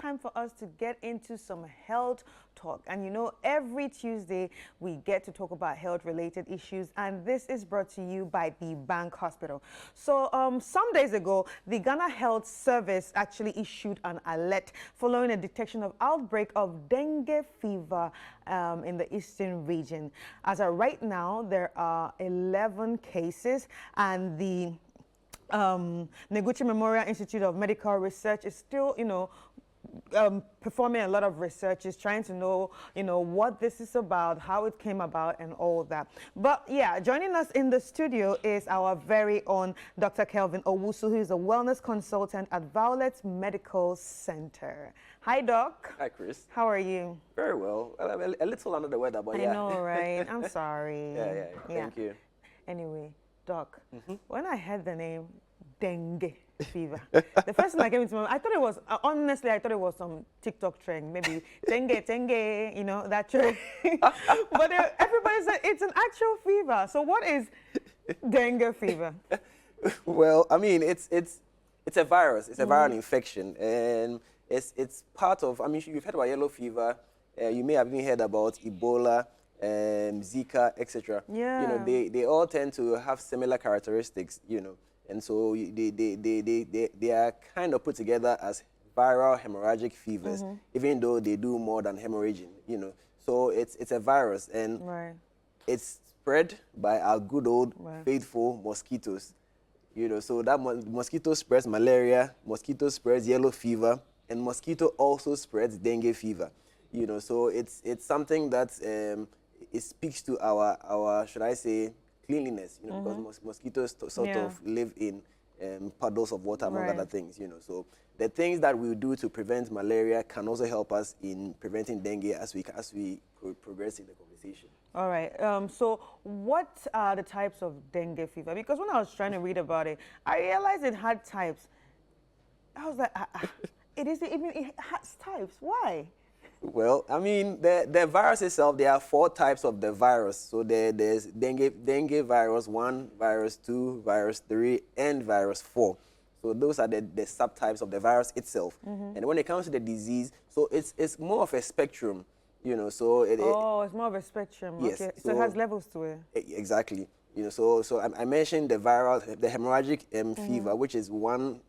time for us to get into some health talk. And you know, every Tuesday we get to talk about health-related issues, and this is brought to you by the Bank Hospital. So some days ago, the Ghana Health Service actually issued an alert following a detection of outbreak of dengue fever in the eastern region. As of right now, there are 11 cases, and the Neguchi Memorial Institute of Medical Research is still, performing a lot of research, is trying to know, what this is about, how it came about, and all that. But yeah, joining us in the studio is our very own Dr. Kelvin Owusu, who is a wellness consultant at Violet Medical Center. Hi, Doc. Hi, Chris. How are you? Very well. A little under the weather, but yeah. I know, right? I'm sorry. Yeah. Thank you. Anyway, Doc, when I heard the name dengue fever, the first thing that came into my mind, I thought it was, honestly, I thought it was some TikTok trend, maybe dengue, that trend. But everybody said it's an actual fever. So what is dengue fever? Well, I mean, it's a virus. It's a viral infection, and it's part of. I mean, you've heard about yellow fever. You may have even heard about Ebola, Zika, etc. Yeah. They all tend to have similar characteristics. And so they are kind of put together as viral hemorrhagic fevers, even though they do more than hemorrhaging. So it's a virus, and it's spread by our good old faithful mosquitoes. So that mosquito spreads malaria, mosquito spreads yellow fever, and mosquito also spreads dengue fever. So it's something that it speaks to our should I say, cleanliness, because mosquitoes sort of live in puddles of water, among other things, So the things that we do to prevent malaria can also help us in preventing dengue as we progress in the conversation. All right. So what are the types of dengue fever? Because when I was trying to read about it, I realized it had types. I was like, it has types. Why? Well, I mean, the virus itself, there are 4 types of the virus. So there's dengue virus 1, virus 2, virus 3, and virus 4. So those are the subtypes of the virus itself. And when it comes to the disease, so it's more of a spectrum, So it's more of a spectrum. Yes. Okay. So it has levels to it. Exactly. So I mentioned the hemorrhagic fever, which is one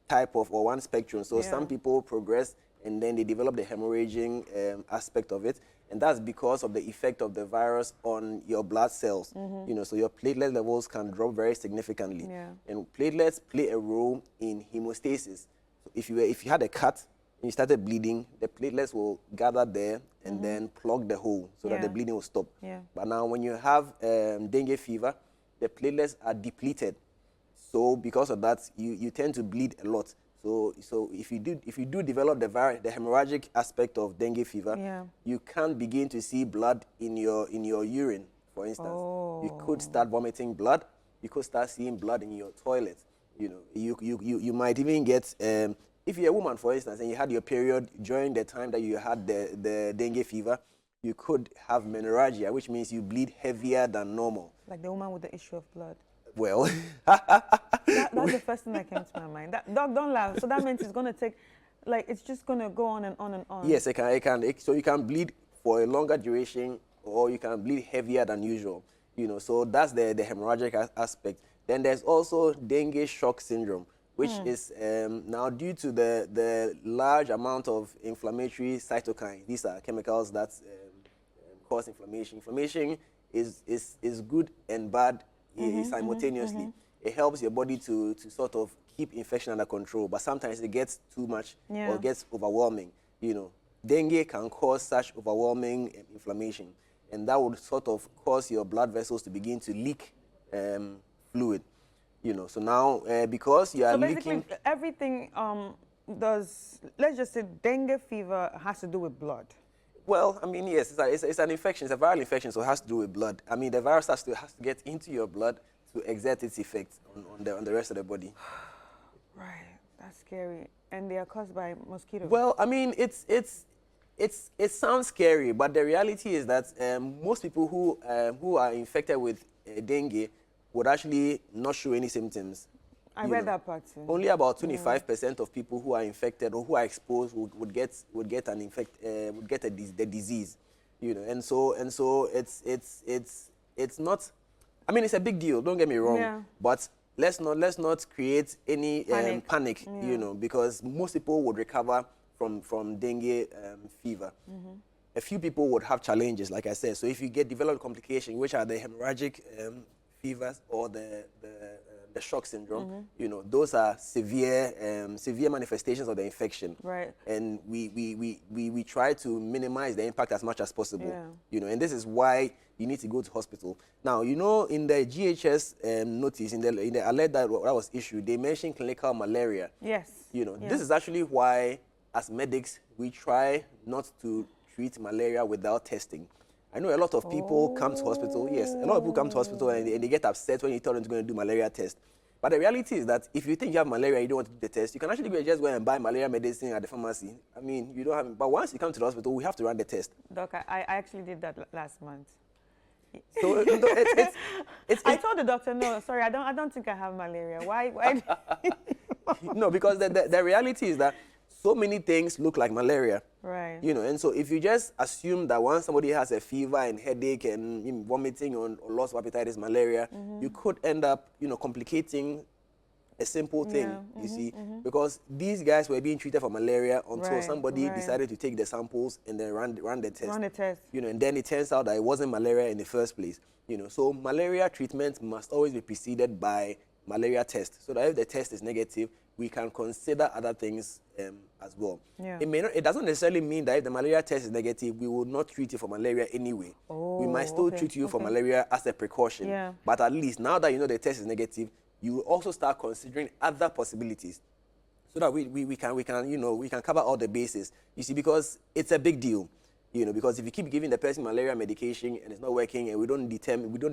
type of or one spectrum. So some people progress and then they develop the hemorrhaging aspect of it. And that's because of the effect of the virus on your blood cells. So your platelet levels can drop very significantly. And platelets play a role in hemostasis. So if you had a cut and you started bleeding, the platelets will gather there and then plug the hole so that the bleeding will stop. But now when you have dengue fever, the platelets are depleted. So because of that, you tend to bleed a lot. So if you do develop the hemorrhagic aspect of dengue fever, you can begin to see blood in your urine, for instance. You could start vomiting blood. You could start seeing blood in your toilet. You might even get if you're a woman, for instance, and you had your period during the time that you had the dengue fever, you could have menorrhagia, which means you bleed heavier than normal. Like the woman with the issue of blood. Well, that's the first thing that came to my mind. Doc, don't laugh. So that means it's going to take, it's just going to go on and on and on. Yes, it can. So you can bleed for a longer duration, or you can bleed heavier than usual. So that's the hemorrhagic aspect. Then there's also dengue shock syndrome, which is now due to the large amount of inflammatory cytokines. These are chemicals that cause inflammation. Inflammation is good and bad simultaneously. It helps your body to sort of keep infection under control, but sometimes it gets too much or gets overwhelming. Dengue can cause such overwhelming inflammation, and that would sort of cause your blood vessels to begin to leak fluid. So now because you are so leaking, everything let's just say dengue fever has to do with blood. Well, I mean, yes, it's an infection. It's a viral infection, so it has to do with blood. I mean, the virus has to get into your blood to exert its effect on the rest of the body. Right, that's scary. And they are caused by mosquitoes. Well, I mean, it sounds scary, but the reality is that most people who are infected with dengue would actually not show any symptoms. I read that part too. Only about 25% of people who are infected or who are exposed would get the disease, and so it's not. I mean, it's a big deal. Don't get me wrong, but let's not create any panic, because most people would recover from dengue fever. A few people would have challenges, like I said. So if you develop complications, which are the hemorrhagic fevers or the shock syndrome, those are severe manifestations of the infection. Right. And we try to minimize the impact as much as possible. And this is why you need to go to hospital. Now, in the GHS notice, in the alert that was issued, they mentioned clinical malaria. Yes. This is actually why, as medics, we try not to treat malaria without testing. I know a lot of people come to hospital. Yes, a lot of people come to hospital and they get upset when you tell them to go and do malaria test. But the reality is that if you think you have malaria, you don't want to do the test, you can actually just go and buy malaria medicine at the pharmacy. I mean, you don't have. But once you come to the hospital, we have to run the test. Doc, I actually did that last month. So I told the doctor, no, sorry, I don't think I have malaria. Why? No, because the reality is that so many things look like malaria. Right. And so if you just assume that once somebody has a fever and headache and vomiting or loss of appetite is malaria, you could end up, complicating a simple thing, you see, because these guys were being treated for malaria until somebody decided to take the samples and then run the test. Run the test. And then it turns out that it wasn't malaria in the first place. So malaria treatment must always be preceded by malaria test, so that if the test is negative, we can consider other things as well. Yeah. It doesn't necessarily mean that if the malaria test is negative, we will not treat you for malaria anyway. We might still treat you for malaria as a precaution. Yeah. But at least now that the test is negative, you will also start considering other possibilities, so that we can cover all the bases. You see, because it's a big deal. Because if you keep giving the person malaria medication and it's not working, and we don't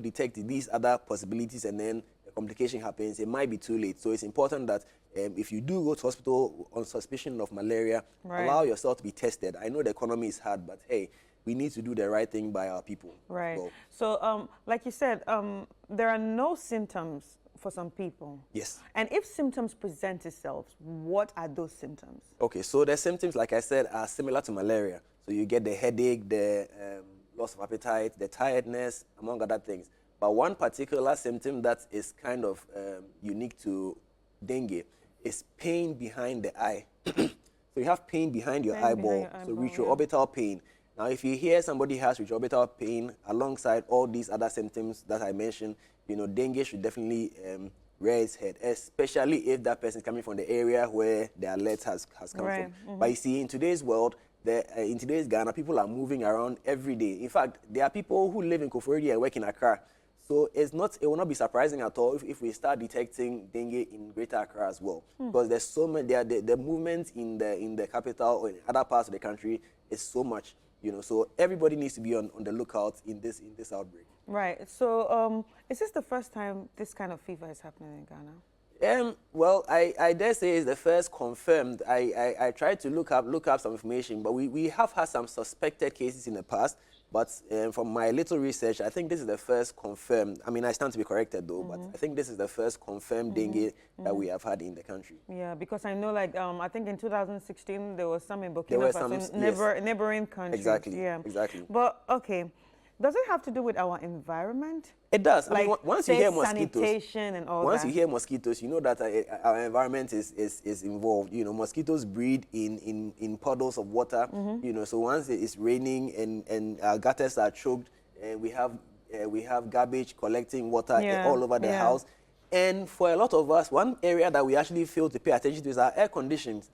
detect these other possibilities, and then a complication happens, it might be too late. So it's important that if you do go to hospital on suspicion of malaria, allow yourself to be tested. I know the economy is hard, but hey, we need to do the right thing by our people. Right. So, like you said, there are no symptoms for some people. Yes. And if symptoms present itself, what are those symptoms? Okay, so the symptoms, like I said, are similar to malaria. So you get the headache, the loss of appetite, the tiredness, among other things. But one particular symptom that is kind of unique to dengue is pain behind the eye. So you have pain behind your eyeball, so retroorbital pain. Now, if you hear somebody has retroorbital pain alongside all these other symptoms that I mentioned, dengue should definitely rear its head, especially if that person is coming from the area where the alert has come from. But you see, in today's world, in today's Ghana, people are moving around every day. In fact, there are people who live in Koforidua and work in Accra. So it will not be surprising at all if we start detecting dengue in Greater Accra as well, because there's so many. The movement in the capital or in other parts of the country is so much. So everybody needs to be on the lookout in this outbreak. Right. So is this the first time this kind of fever is happening in Ghana? Well, I dare say it's the first confirmed. I tried to look up some information, but we have had some suspected cases in the past. But from my little research, I think this is the first confirmed. I mean, I stand to be corrected though, but I think this is the first confirmed dengue that we have had in the country. Yeah, because I know, like, I think in 2016 there was some in Burkina Faso, neighboring countries. Exactly. Yeah. Exactly. But okay, does it have to do with our environment? It does. Like, I mean, once you hear mosquitoes, sanitation and all once that. you hear mosquitoes, you know that our environment is involved. Mosquitoes breed in puddles of water. So once it is raining and our gutters are choked, we have garbage collecting water all over the house. And for a lot of us, one area that we actually fail to pay attention to is our air conditions.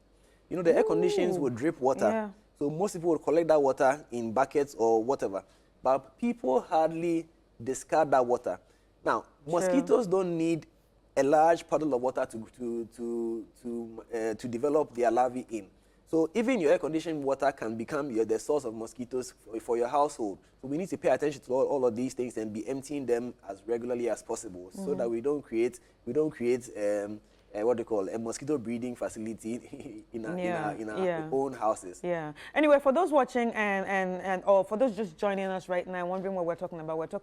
The air conditions will drip water. Yeah. So most people will collect that water in buckets or whatever. But people hardly discard that water. Now, mosquitoes don't need a large puddle of water to develop their larvae in. So even your air-conditioned water can become the source of mosquitoes for your household. So we need to pay attention to all of these things and be emptying them as regularly as possible, so that we don't create what they call a mosquito breeding facility in our own houses. Yeah. Anyway, for those watching or for those just joining us right now, wondering what we're talking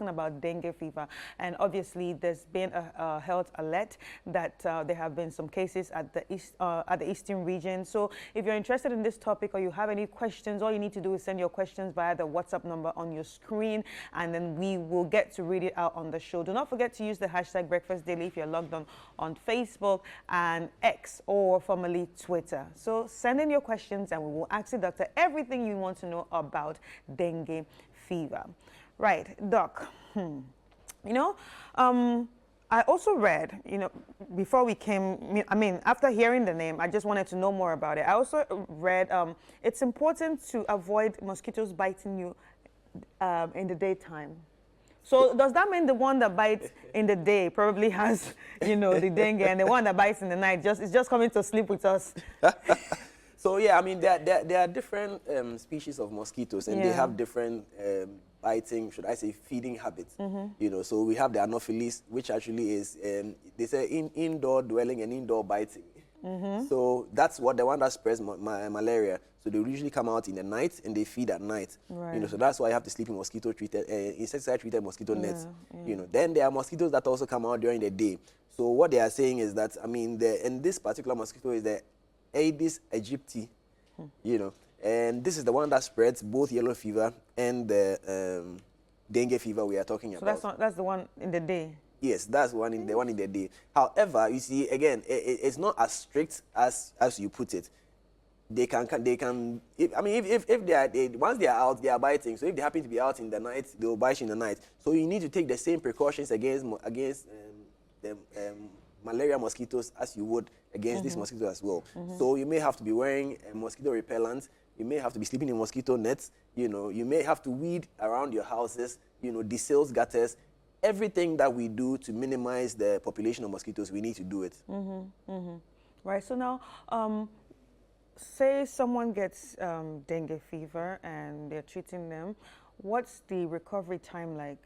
about dengue fever. And obviously, there's been a health alert that there have been some cases at the eastern region. So if you're interested in this topic or you have any questions, all you need to do is send your questions via the WhatsApp number on your screen, and then we will get to read it out on the show. Do not forget to use the hashtag Breakfast Daily if you're logged on Facebook and X, or formerly Twitter. So send in your questions and we will ask the doctor everything you want to know about dengue fever. Right, Doc. You know, I also read, you know, before we came, I mean, after hearing the name, I just wanted to know more about it. I also read it's important to avoid mosquitoes biting you in the daytime. So does that mean the one that bites in the day probably has, you know, the dengue, and the one that bites in the night is just coming to sleep with us? So yeah, I mean, there are different species of mosquitoes, and they have different biting, should I say, feeding habits. You know, so we have the Anopheles, which actually is they say indoor dwelling and indoor biting. So that's the one that spreads malaria. So they usually come out in the night and they feed at night. Right. You know, so that's why you have to sleep in insecticide-treated mosquito nets. You know, then there are mosquitoes that also come out during the day. So what they are saying is that, I mean, and this particular mosquito is the Aedes aegypti. You know, and this is the one that spreads both yellow fever and the dengue fever we are talking about. So that's the one in the day. Yes, that's the one in the day. However, you see, again, it's not as strict as you put it. They can if they are once they are out, they are biting. So if they happen to be out in the night, they will bite you in the night. So you need to take the same precautions against the malaria mosquitoes as you would against these mosquitoes as well. So you may have to be wearing a mosquito repellent. You may have to be sleeping in mosquito nets. You know, you may have to weed around your houses. You know, desales gutters. Everything that we do to minimize the population of mosquitoes, we need to do it. Right. So now, say someone gets dengue fever and they're treating them. What's the recovery time like?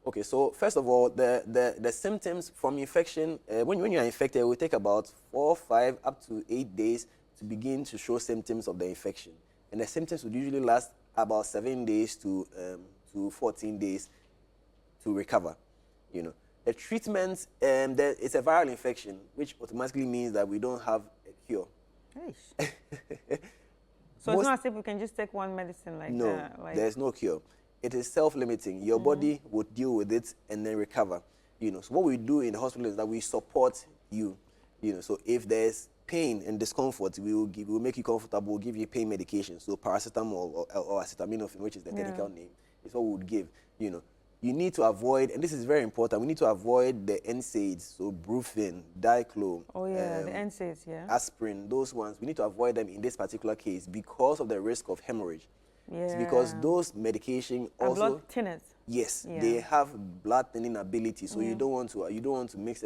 Okay. So first of all, the symptoms from infection, when you are infected, it will take about 4, 5, up to 8 days to begin to show symptoms of the infection, and the symptoms would usually last about 7 days to 14 days to recover. You know, the treatment, it's a viral infection, which automatically means that we don't have a cure. So it's not as if we can just take one medicine like no, that? No, there's no cure. It is self-limiting. Your body would deal with it and then recover. You know, so what we do in the hospital is that we support you. You know, so if there's pain and discomfort, we will make you comfortable, we'll give you pain medication. So paracetamol or acetaminophen, which is the technical name, is what we would give. You know, you need to avoid, and this is very important, we need to avoid the NSAIDs, so Brufen, Diclo, the NSAIDs, aspirin, those ones. We need to avoid them in this particular case because of the risk of hemorrhage. It's because those medication also blood thinners. Yes, they have blood thinning ability, so you don't want to mix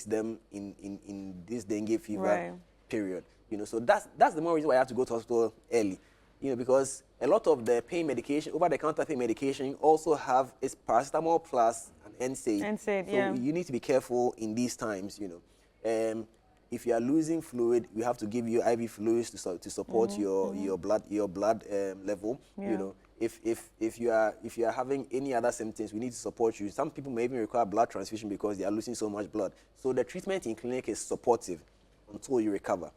them in this dengue fever period. You know, so that's the more reason why I have to go to hospital early. You know, because a lot of the pain medication, over-the-counter pain medication, also have its paracetamol plus an NSAID. NSAID, so you need to be careful in these times. You know, if you are losing fluid, we have to give you IV fluids to support your blood level. You know, if you are having any other symptoms, we need to support you. Some people may even require blood transfusion because they are losing so much blood. So the treatment in clinic is supportive until you recover.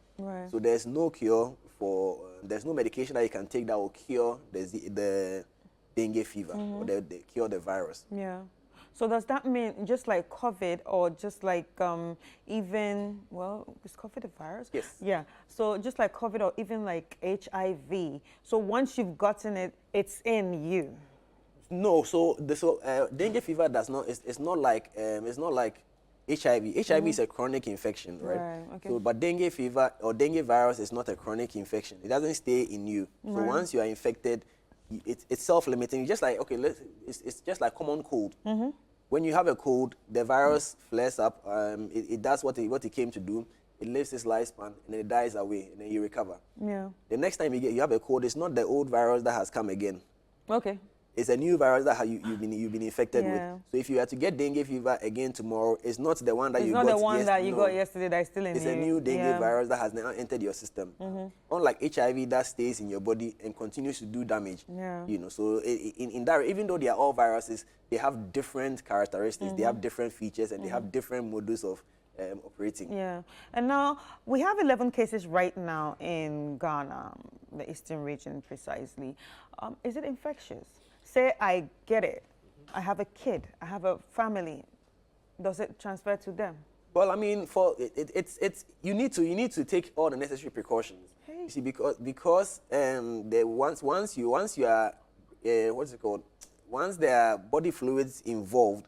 So there's no cure for, there's no medication that you can take that will cure the dengue fever or cure the virus. So does that mean just like COVID or just like even, well, is COVID a virus? Yes. Yeah. So just like COVID or even like HIV. So once you've gotten it, it's in you. No. So dengue fever does not. It's not like HIV. HIV is a chronic infection, right? So, but dengue fever or dengue virus is not a chronic infection. It doesn't stay in you. So once you are infected, it's self-limiting. Just like, it's just like common cold. When you have a cold, the virus flares up. It does what it came to do. It lives its lifespan and then it dies away and then you recover. The next time you have a cold, it's not the old virus that has come again. it's a new virus that you've been infected with. Yeah. So if you are to get dengue fever again tomorrow, it's not the one that It's you not got the one that you no. got yesterday that is still in you. It's a new dengue Yeah. virus that has now entered your system. Unlike HIV that stays in your body and continues to do damage. Yeah. You know, so in that, even though they are all viruses, they have different characteristics, they have different features, and they have different modus of operating. Yeah, and now we have 11 cases right now in Ghana, the eastern region precisely. Is it infectious? Say I get it, I have a kid, I have a family. Does it transfer to them? Well, I mean, for it's you need to take all the necessary precautions. Hey. You see, because once you are what's it called? Once there are body fluids involved,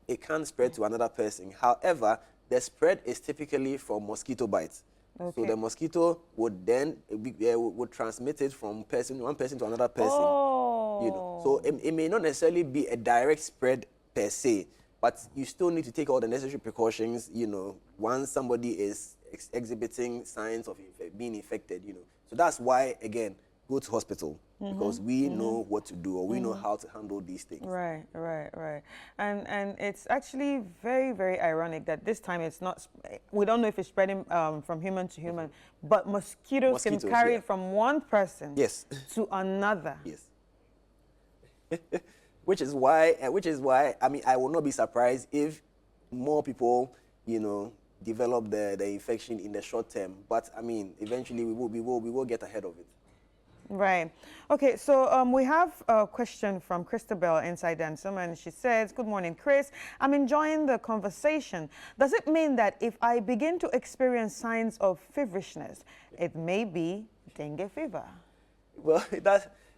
it can spread to another person. However, the spread is typically from mosquito bites. Okay. So the mosquito would then would transmit it from one person to another person. Oh. You know, so it may not necessarily be a direct spread per se, but you still need to take all the necessary precautions. You know, once somebody is exhibiting signs of being infected. You know, so that's why again, go to hospital because we know what to do or we know how to handle these things. Right. And it's actually very, very ironic that this time it's not, we don't know if it's spreading from human to human, but mosquitoes can carry it from one person to another. Yes. which is why, I mean, I will not be surprised if more people, you know, develop the infection in the short term. But I mean, eventually we will get ahead of it. Right. Okay, so we have a question from Christabel inside Dansom, and she says, "Good morning, Chris. I'm enjoying the conversation. Does it mean that if I begin to experience signs of feverishness, it may be dengue fever?" Well,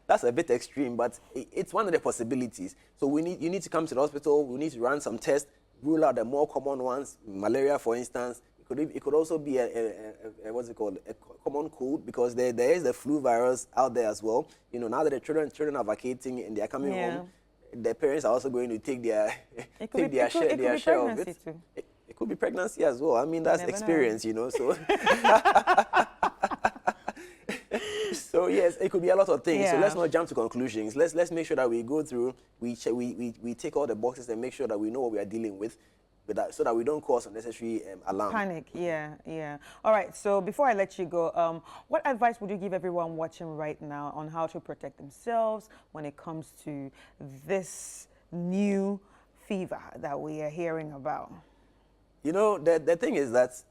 that's a bit extreme, but it's one of the possibilities. So you need to come to the hospital. We need to run some tests, rule out the more common ones, malaria, for instance. It could also be what's it called, a common cold, because there is the flu virus out there as well. You know, now that the children are vacating and they are coming home, the parents are also going to take their share of it. It could be pregnancy as well. I mean, that's experience, you know. So, so yes, it could be a lot of things. So let's not jump to conclusions. Let's make sure that we go through, we take all the boxes and make sure that we know what we are dealing with. So that we don't cause unnecessary alarm. Panic, yeah. All right, so before I let you go, what advice would you give everyone watching right now on how to protect themselves when it comes to this new fever that we are hearing about? You know, the thing is that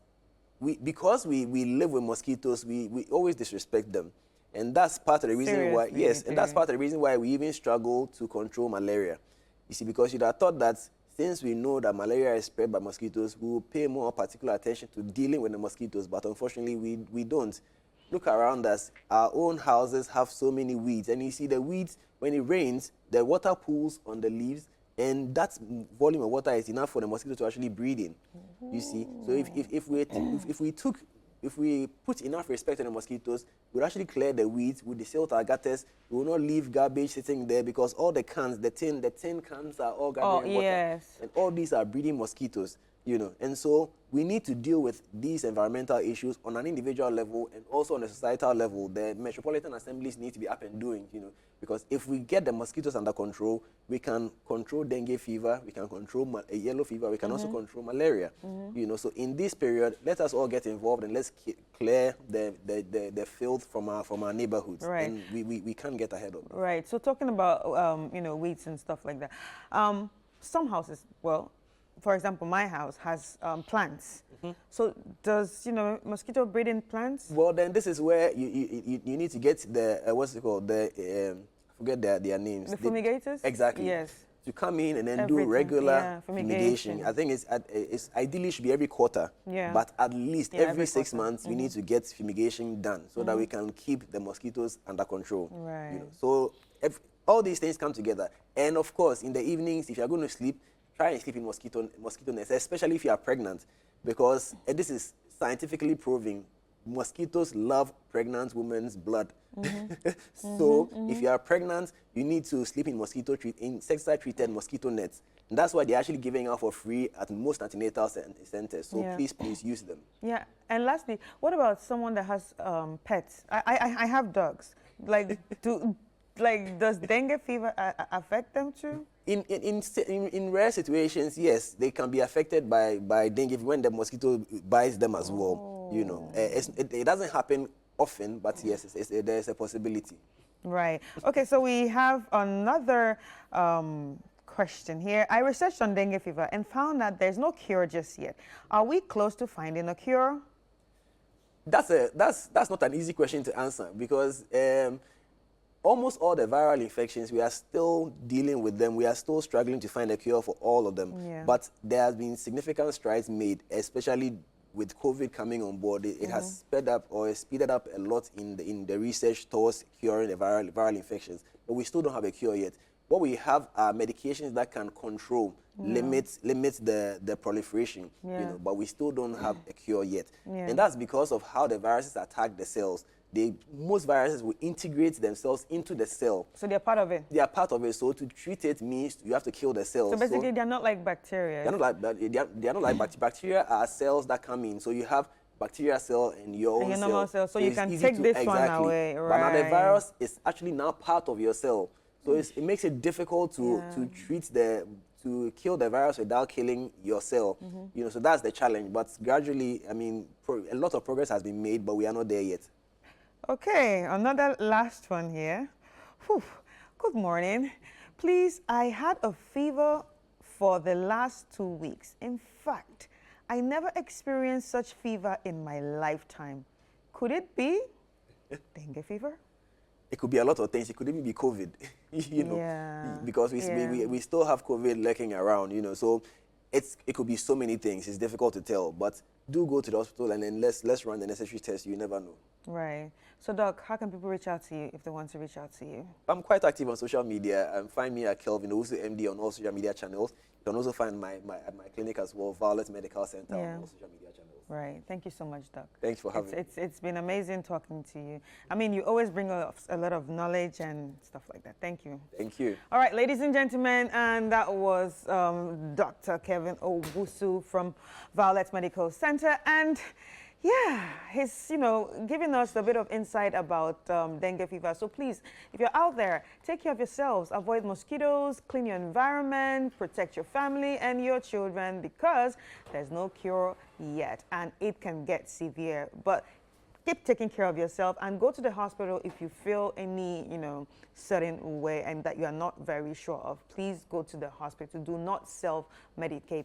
because we live with mosquitoes, we always disrespect them. And that's part of the reason why, and that's part of the reason why we even struggle to control malaria. You see, because you'd have thought that since we know that malaria is spread by mosquitoes, we will pay more particular attention to dealing with the mosquitoes, but unfortunately we don't. Look around us. Our own houses have so many weeds, and you see the weeds, when it rains, the water pools on the leaves, and that volume of water is enough for the mosquito to actually breed in. You see, so if we put enough respect on the mosquitoes, we'll actually clear the weeds, we'll desilt our gutters, we will not leave garbage sitting there, because all the cans, the tin cans are all gathering water. And all these are breeding mosquitoes, you know. And so we need to deal with these environmental issues on an individual level and also on a societal level. The metropolitan assemblies need to be up and doing, you know, because if we get the mosquitoes under control, we can control dengue fever, we can control yellow fever, we can also control malaria, you know. So in this period, let us all get involved and let's clear the filth from our neighborhoods, and we can get ahead of it. Right. So talking about you know, weeds and stuff like that, some houses, well, for example, my house has plants. So does, you know, mosquito breed in plants? Well, then this is where you need to get the what's it called, the forget their names. The fumigators? Exactly. Yes. To come in and then do regular fumigation. I think it's ideally should be every quarter. Yeah. But at least every 6 months we need to get fumigation done so that we can keep the mosquitoes under control. Right. You know? So all these things come together. And of course, in the evenings, if you're going to sleep, try and sleep in mosquito nets, especially if you are pregnant, because this is scientifically proven. Mosquitoes love pregnant women's blood. So if you are pregnant, you need to sleep in insecticide-treated mosquito nets. And that's why they're actually giving out for free at most antenatal centers. So please use them. Yeah. And lastly, what about someone that has pets? I have dogs. Like, like, does dengue fever affect them too? In rare situations, yes, they can be affected by dengue when the mosquito bites them as well. You know, it doesn't happen often, but yes, there's a possibility. Right. Okay, so we have another question here. I researched on dengue fever and found that there's no cure just yet. Are we close to finding a cure? That's not an easy question to answer because almost all the viral infections, we are still dealing with them. We are still struggling to find a cure for all of them. Yeah. But there has been significant strides made, especially with COVID coming on board. It has sped up or speeded up a lot in the research towards curing the viral infections. But we still don't have a cure yet. What we have are medications that can control, limit the proliferation, you know, but we still don't have a cure yet. And that's because of how the viruses attack the cells. Most viruses will integrate themselves into the cell. So they're part of it? They are part of it. So to treat it means you have to kill the cells. So basically they're not like bacteria? They're not like bacteria. Bacteria are cells that come in. So you have bacteria cell and your own normal cell. So you can take this one away, right? But now the virus is actually now part of your cell. So it makes it difficult to to kill the virus without killing your cell. You know, so that's the challenge. But gradually, I mean, a lot of progress has been made, but we are not there yet. Okay, another last one here. Whew. Good morning. Please, I had a fever for the last 2 weeks. In fact, I never experienced such fever in my lifetime. Could it be dengue fever? It could be a lot of things. It could even be COVID, you know, because we still have COVID lurking around, you know. So it could be so many things. It's difficult to tell, but do go to the hospital and then let's run the necessary tests. You never know. Right. So, Doc, how can people reach out to you if they want to reach out to you? I'm quite active on social media. Find me at Kelvin Owusu MD on all social media channels. You can also find my clinic as well, Violet Medical Center on all social media channels. Right. Thank you so much, Doc. Thanks for having me. It's been amazing talking to you. I mean, you always bring a lot of knowledge and stuff like that. Thank you. Thank you. All right, ladies and gentlemen, and that was Dr. Kevin Owusu from Violet Medical Center. And yeah, he's, you know, giving us a bit of insight about dengue fever. So please, if you're out there, take care of yourselves. Avoid mosquitoes, clean your environment, protect your family and your children because there's no cure yet and it can get severe. But keep taking care of yourself and go to the hospital if you feel any, you know, certain way and that you are not very sure of. Please go to the hospital. Do not self-medicate